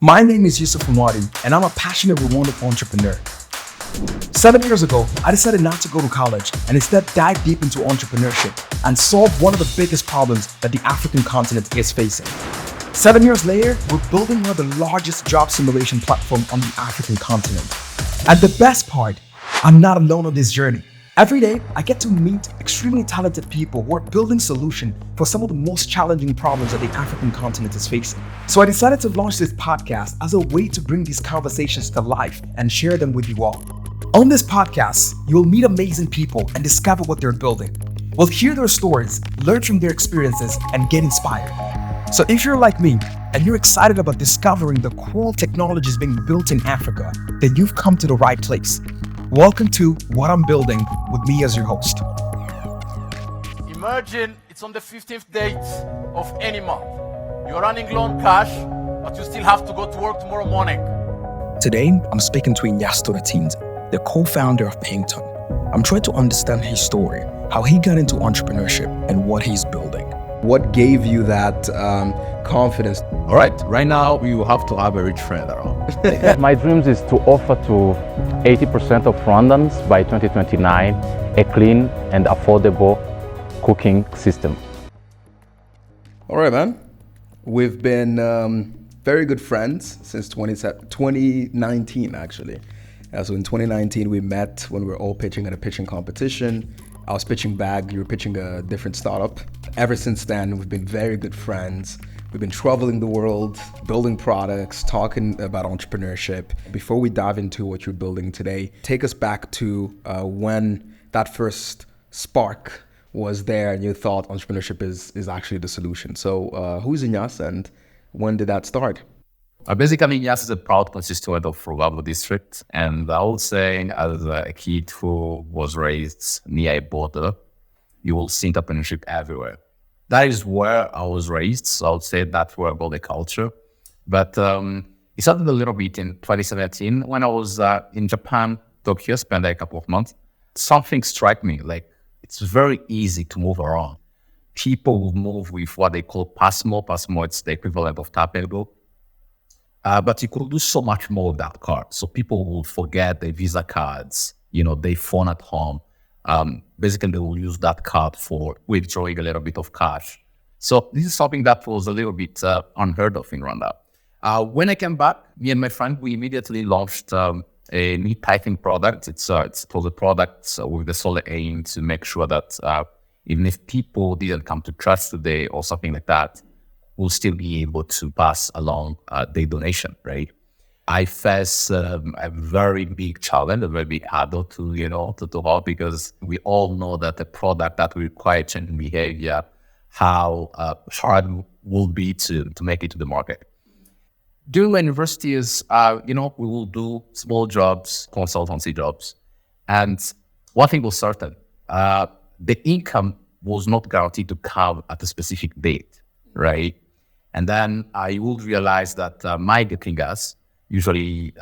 My name is Yusuf Nwadi, and I'm a passionate and wonderful entrepreneur. 7 years ago, I decided not to go to college and instead dive deep into entrepreneurship and solve one of the biggest problems that the African continent is facing. 7 years later, we're building one of the largest job simulation platforms on the African continent. And the best part, I'm not alone on this journey. Every day, I get to meet extremely talented people who are building solutions for some of the most challenging problems that the African continent is facing. So I decided to launch this podcast as a way to bring these conversations to life and share them with you all. On this podcast, you'll meet amazing people and discover what they're building. We'll hear their stories, learn from their experiences, and get inspired. So if you're like me, and you're excited about discovering the cool technologies being built in Africa, then you've come to the right place. Welcome to What I'm Building with me as your host. Imagine it's on the 15th date of any month. You're running low on cash, but you still have to go to work tomorrow morning. Today, I'm speaking to Ignace Turatsinze, the co-founder of Payingtone. I'm trying to understand his story, how he got into entrepreneurship, and what he's building. What gave you that confidence? All right now you have to have a rich friend around. My dreams is to offer to 80% of Rwandans by 2029 a clean and affordable cooking system. All right, man. We've been very good friends since 2019, actually. So in 2019, we met when we were all pitching at a pitching competition. I was pitching back, you were pitching a different startup. Ever since then, we've been very good friends. We've been traveling the world, building products, talking about entrepreneurship. Before we dive into what you're building today, take us back to when that first spark was there and you thought entrepreneurship is actually the solution. So who's Ignace and when did that start? Basically, Ignace is a proud constituent of Rugabo district. And I would say as a kid who was raised near a border, you will see entrepreneurship everywhere. That is where I was raised. So I would say that's where I got the culture. But it started a little bit in 2017 when I was in Japan, Tokyo, spent a couple of months. Something struck me, like it's very easy to move around. People will move with what they call Passmo. Passmo, it's the equivalent of tap and go. But you could do so much more with that card. So people will forget their Visa cards, their phone at home. Basically, they will use that card for withdrawing a little bit of cash. So this is something that was a little bit unheard of in Rwanda. When I came back, me and my friend, we immediately launched a new typing product. It's a product with the sole aim to make sure that even if people didn't come to trust today or something like that, we'll still be able to pass along their donation, right? I face a very big challenge, a very big hurdle to hold because we all know that the product that will require change in behavior, how hard will be to make it to the market. During my universities, we will do small jobs, consultancy jobs. And one thing was certain, the income was not guaranteed to come at a specific date, right? And then I would realize that my getting gas usually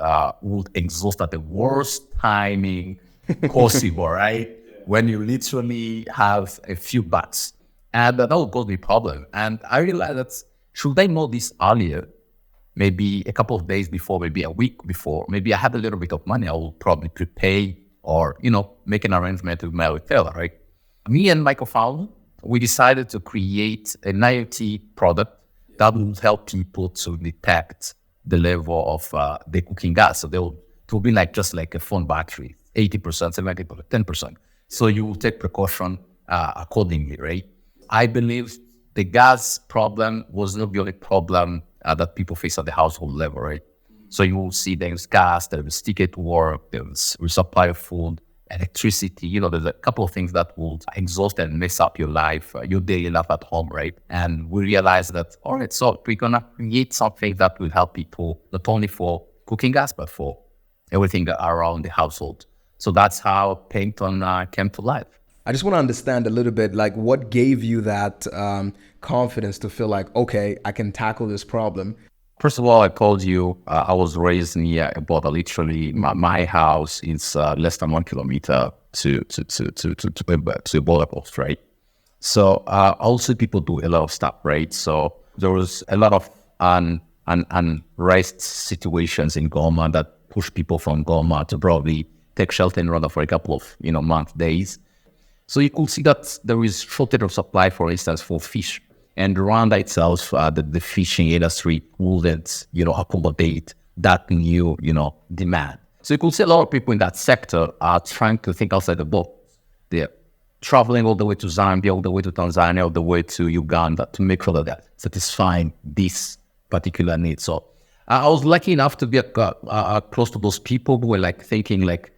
would exhaust at the worst timing possible, right? When you literally have a few bucks. And that would cause me a problem. And I realized that should I know this earlier, maybe a couple of days before, maybe a week before, maybe I had a little bit of money, I will probably prepay or, make an arrangement with my retailer, right? Me and my co-founder, we decided to create an IoT product that will help people to detect the level of the cooking gas. So it will be just like a phone battery, 80%, 70%, 10%. So you will take precaution accordingly, right? I believe the gas problem was not the only problem that people face at the household level, right? So you will see there's gas, there's ticket work, there's resupply of food, electricity, there's a couple of things that will exhaust and mess up your life, your daily life at home, right? And we realized that, all right, so we're going to create something that will help people, not only for cooking gas, but for everything around the household. So that's how Payingtone came to life. I just want to understand a little bit, what gave you that confidence to feel like, okay, I can tackle this problem? First of all, I told you I was raised near a border. Literally, my house is less than 1 kilometer to a border post, right? So also people do a lot of stuff, right? So there was a lot of unrest situations in Goma that push people from Goma to probably take shelter in Rwanda for a couple of months, days. So you could see that there is shortage of supply, for instance, for fish. And Rwanda itself, the fishing industry wouldn't, accommodate that new, demand. So you could see a lot of people in that sector are trying to think outside the box. They're traveling all the way to Zambia, all the way to Tanzania, all the way to Uganda to make sure that they're satisfying this particular need. So I was lucky enough to be close to those people who were like thinking like,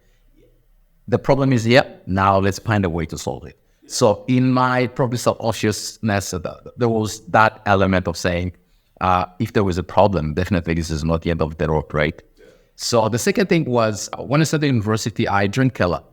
the problem is here, now let's find a way to solve it. So in my probably subconsciousness, there was that element of saying, if there was a problem, definitely this is not the end of the road, right? So the second thing was, when I started university, I drank a lot.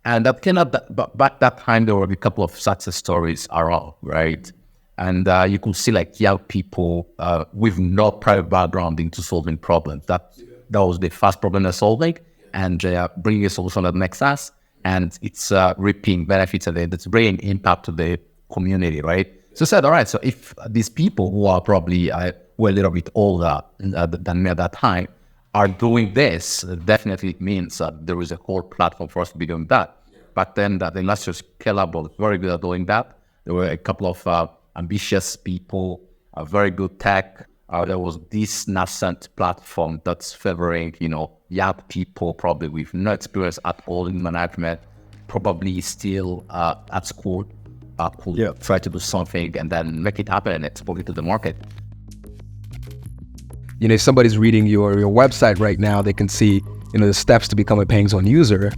And that back that time, there were a couple of success stories around, right? And you could see like young people with no prior background into solving problems. That was the first problem they're solving, and bringing a solution that makes sense. And it's reaping benefits and it's bringing impact to the community, right? So I said, all right, so if these people who are probably were a little bit older than me at that time are doing this, definitely it means that there is a whole platform for us to be doing that. But then the industrial scale-up was very good at doing that. There were a couple of ambitious people, very good tech. There was this nascent platform that's favoring, young people probably with no experience at all in management, probably still at school, could try to do something and then make it happen and export it to the market. If somebody's reading your website right now, they can see, the steps to become a Payingtone user.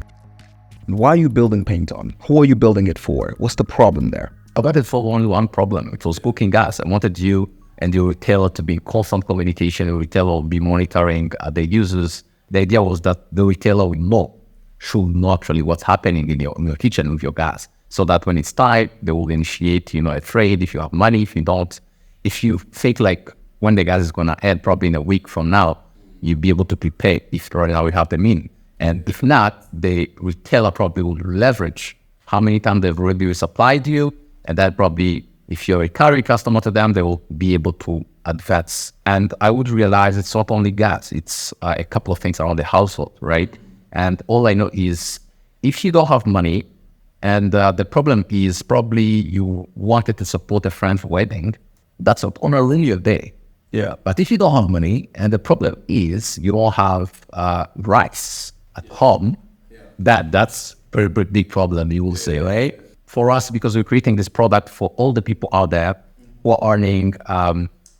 Why are you building Payingtone? Who are you building it for? What's the problem there? I got it for only one problem. It was cooking gas. I wanted you and the retailer to be in constant communication. The retailer will be monitoring the users. The idea was that the retailer should know actually what's happening in your kitchen with your gas, so that when it's tight, they will initiate, a trade if you have money. If you don't, if you think like when the gas is going to end, probably in a week from now, you'll be able to prepay if right now we have them in. And if not, the retailer probably will leverage how many times they've already resupplied you, and that probably, if you're a current customer to them, they will be able to advance. And I would realize it's not only gas, it's a couple of things around the household, right? And all I know is if you don't have money, and the problem is probably you wanted to support a friend's wedding, that's on a linear day. Yeah. But if you don't have money, and the problem is you don't have rice at home, that's a very big problem, you will say, right? For us, because we're creating this product for all the people out there who are earning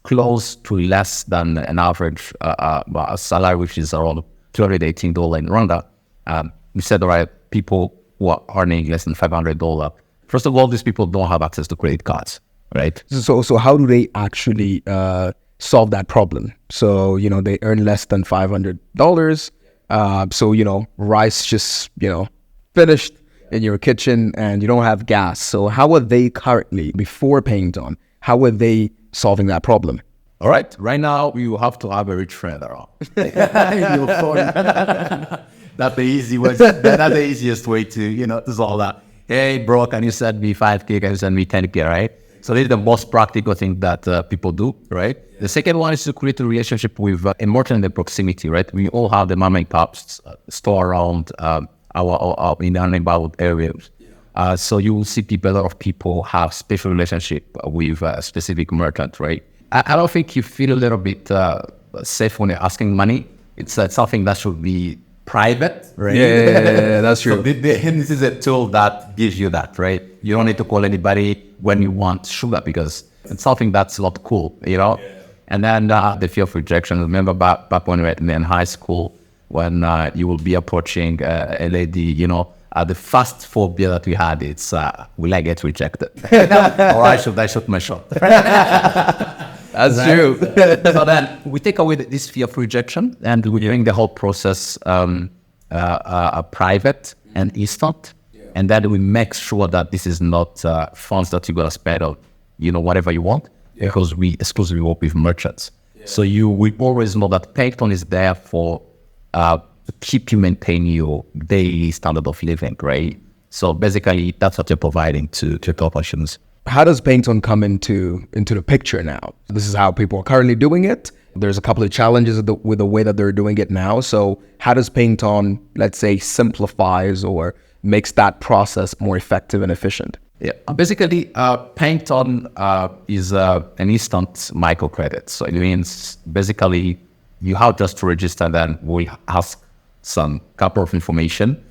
close to less than an average salary, which is around $218 in Rwanda. We said, all right, people who are earning less than $500. First of all, these people don't have access to credit cards, right? So how do they actually solve that problem? So, they earn less than $500. So, rice just, finished in your kitchen and you don't have gas. So how are they currently, before Payingtone, how are they solving that problem? All right. Right now, you have to have a rich friend around. That's the easy way. That's the easiest way to solve that. Hey, bro, can you send me 5K? Can you send me 10K, right? So this is the most practical thing that people do, right? The second one is to create a relationship with a merchant in the proximity, right? We all have the mom and pops store around our in the neighborhood areas. So you will see a lot of people have special relationship with a specific merchant, right? I don't think you feel a little bit safe when you're asking money. It's something that should be private, right? Yeah, that's true. So this is a tool that gives you that, right? You don't need to call anybody when you want sugar because it's something that's not cool, And then the fear of rejection. Remember back when we were in high school, when you will be approaching a lady, the first phobia that we had, it's will I get rejected? Or I should my shot. That's right? True. So then we take away this fear of rejection and we bring the whole process private and instant. And then we make sure that this is not funds that you're going to spend on, whatever you want, because we exclusively work with merchants. So we always know that Payingtone is there for to keep you maintain your daily standard of living, right? So basically, that's what you're providing to your corporations. How does Payingtone come into the picture now? This is how people are currently doing it. There's a couple of challenges with the way that they're doing it now. So how does Payingtone, let's say, simplifies or makes that process more effective and efficient? Yeah, basically, Payingtone is an instant microcredit. So it means basically you have just to register, then we ask some couple of information.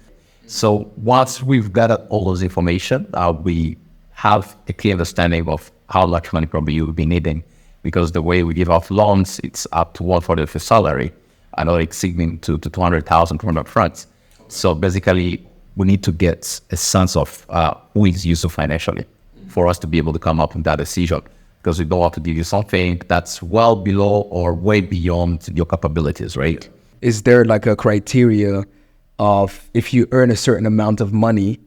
So once we've gathered all those information, we have a clear understanding of how much money probably you'll be needing, because the way we give out loans, it's up to 1/4 of your salary. I know exceeding to 200,000 from upfront. So basically, we need to get a sense of who is useful financially for us to be able to come up with that decision, because we don't want to give you something that's well below or way beyond your capabilities, right? Is there like a criteria of if you earn a certain amount of money,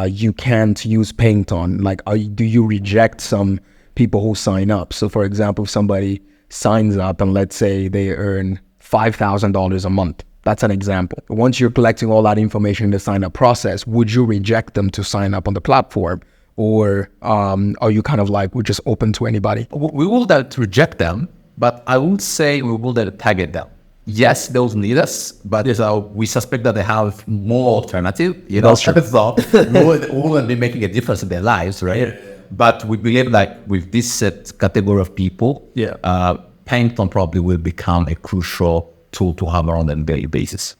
you can't use Payingtone? Like, do you reject some people who sign up? So for example, if somebody signs up and let's say they earn $5,000 a month, that's an example. Once you're collecting all that information in the sign-up process, would you reject them to sign up on the platform? Or are you kind of like, we're just open to anybody? We will not reject them, but I would say we will not target them. Yes, those need us, but we suspect that they have more alternative. You know, so we wouldn't be making a difference in their lives, right? Yeah. But we believe like with this set category of people, Payingtone probably will become a crucial tool to have on a daily basis.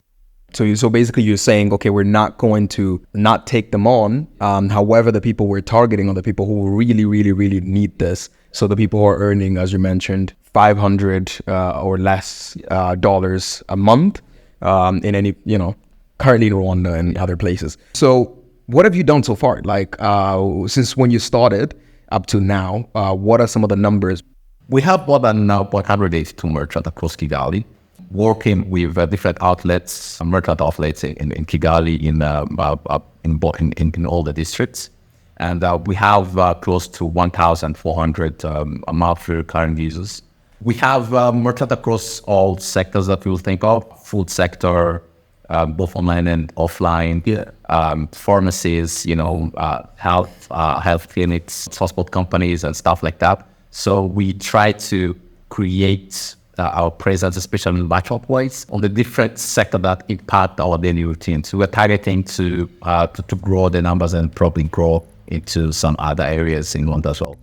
So basically you're saying, okay, we're not going to not take them on. However, the people we're targeting are the people who really, really, really need this. So the people who are earning, as you mentioned, $500 or less dollars a month in any, currently in Rwanda and other places. So what have you done so far? Like since when you started up to now, what are some of the numbers? We have more than 182 merchants across Kigali, working with different outlets, merchant outlets in Kigali, in all the districts. And we have close to 1,400 monthly recurring users. We have merchants across all sectors that we will think of: food sector, both online and offline, pharmacies, health clinics, transport companies, and stuff like that. So we try to create our presence, especially in batch-up ways, on the different sectors that impact our daily routine. So we're targeting to grow the numbers and probably grow into some other areas in Rwanda as well.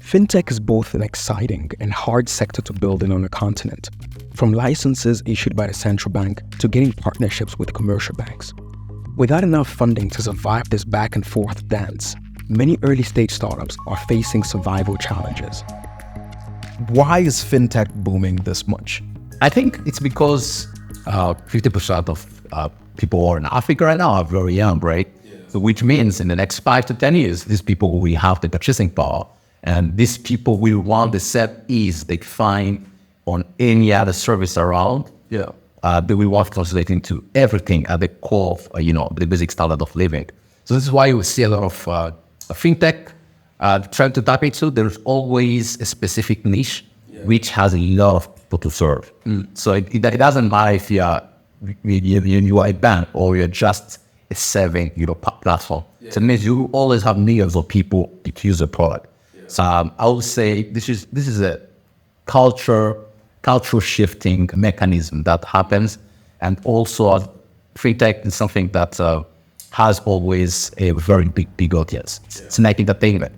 Fintech is both an exciting and hard sector to build in on a continent, from licenses issued by the central bank to getting partnerships with commercial banks. Without enough funding to survive this back and forth dance, many early stage startups are facing survival challenges. Why is fintech booming this much? I think it's because 50% of people who are in Africa right now are very young, right? Yeah. So which means in the next 5 to 10 years, these people will have the purchasing power. And these people will want the same ease they find on any other service around. Yeah. They will want to translate into everything at the core of, the basic standard of living. So this is why you see a lot of fintech trying to tap into. There's always a specific niche which has a lot of people to serve. So it doesn't matter if you are a bank or you're just a saving platform. So it means you always have millions of people to use the product. So I would say this is a cultural shifting mechanism that happens, and also fintech is something that has always a very big audience. It's like entertainment.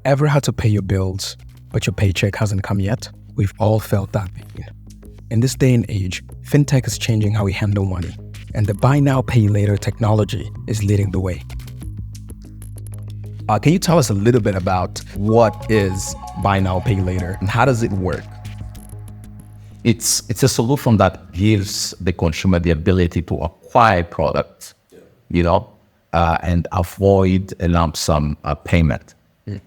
Ever had to pay your bills, but your paycheck hasn't come yet? We've all felt that pain. In this day and age, fintech is changing how we handle money, and the buy now, pay later technology is leading the way. Can you tell us a little bit about what is buy now, pay later, and how does it work? It's a solution that gives the consumer the ability to acquire products, and avoid a lump sum payment.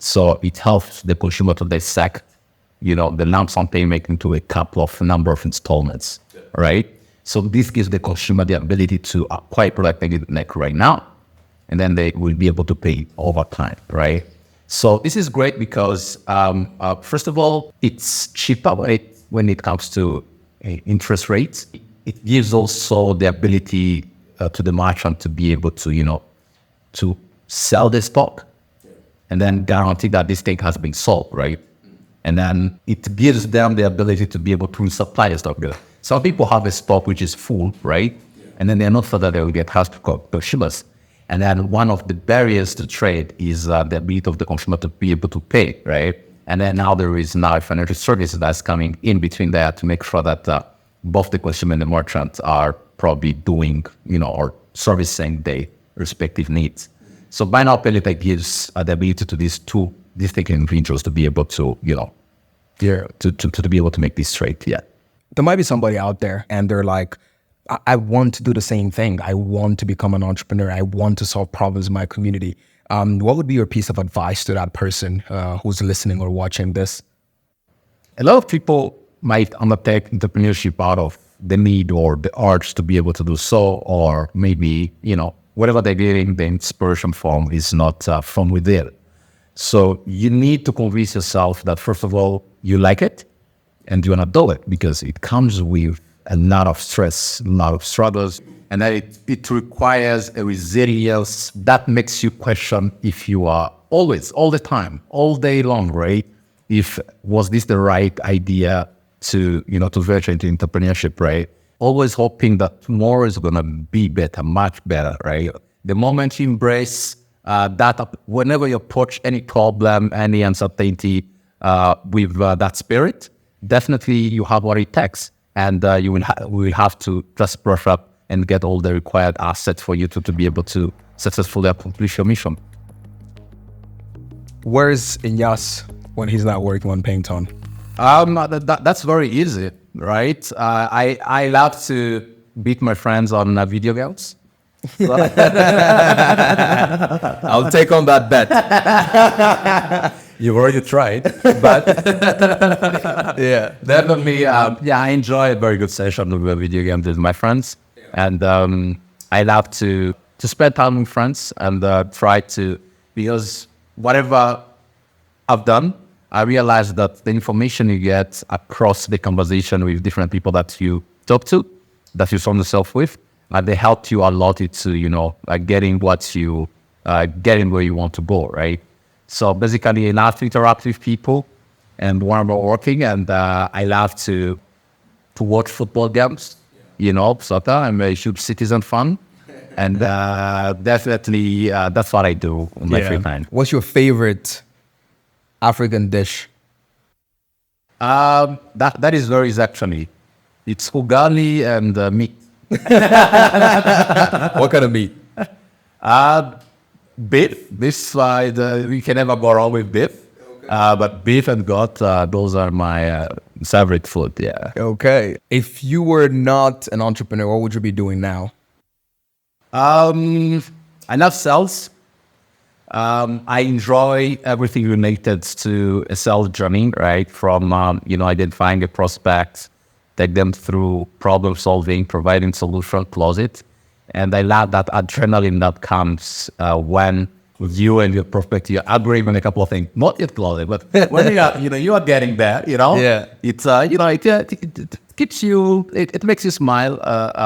So it helps the consumer to dissect, the lump sum payment into a number of installments, right? So this gives the consumer the ability to acquire product like right now, and then they will be able to pay over time, right? So this is great because, first of all, it's cheaper when it comes to interest rates. It gives also the ability to the merchant to be able to, to sell the stock and then guarantee that this thing has been solved, right? And then it gives them the ability to be able to supply a stock. Some people have a stock which is full, right? And then they're not sure that they will get house to consumers. And then one of the barriers to trade is the ability of the consumer to be able to pay, right? And then now there is now a financial service that's coming in between there to make sure that both the consumer and the merchant are probably doing, or servicing their respective needs. So buy now, pay later gives the ability to these two distinct individuals to be able to, to be able to make this trade. Yeah. There might be somebody out there and they're like, I want to do the same thing. I want to become an entrepreneur. I want to solve problems in my community. What would be your piece of advice to that person who's listening or watching this? A lot of people might undertake entrepreneurship out of the need or the urge to be able to do so, or maybe, whatever they're getting, the inspiration from is not from within. So you need to convince yourself that, first of all, you like it and you want to do it, because it comes with a lot of stress, a lot of struggles, and that it requires a resilience that makes you question if you are always, all the time, all day long, right? Was this the right idea to venture into entrepreneurship, right? Always hoping that tomorrow is going to be better, much better, right? The moment you embrace that, whenever you approach any problem, any uncertainty with that spirit, definitely you have what it takes. And you will have to just brush up and get all the required assets for you to be able to successfully accomplish your mission. Where's Ignace when he's not working on Payingtone? That's very easy, right? I love to beat my friends on video games. I'll take on that bet. You've already tried, but yeah, definitely. I enjoy a very good session of video games with my friends, and I love to spend time with friends and try to, because whatever I've done, I realized that the information you get across the conversation with different people that you talk to, that you surround yourself with, they help you a lot to getting what you getting where you want to go, right? So basically, I love to interact with people and when I'm working, and I love to watch football games, soccer. I'm a huge citizen fan, and definitely that's what I do in my free time. What's your favorite African dish? That is very easy, actually. It's ugali and meat. What kind of meat? Beef. This side, we can never go wrong with beef. Okay. But beef and goat, those are my favorite food. Yeah. Okay. If you were not an entrepreneur, what would you be doing now? I love sales. I enjoy everything related to a sales journey, right? From identifying a prospect, take them through problem solving, providing solution, close it. And I love that adrenaline that comes when you and your prospect, you're agreeing on a couple of things, not yet closing, but when you are getting there, Yeah. It's, it keeps you, it makes you smile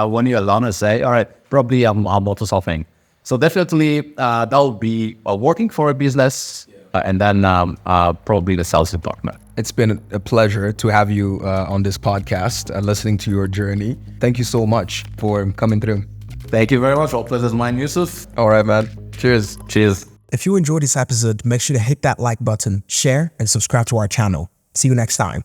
when you're alone and say, all right, probably I'm onto something. So definitely that will be working for a business and then probably the sales department. It's been a pleasure to have you on this podcast, listening to your journey. Thank you so much for coming through. Thank you very much. All pleasure's mine, Yusuf. All right, man. Cheers. Cheers. If you enjoyed this episode, make sure to hit that like button, share, and subscribe to our channel. See you next time.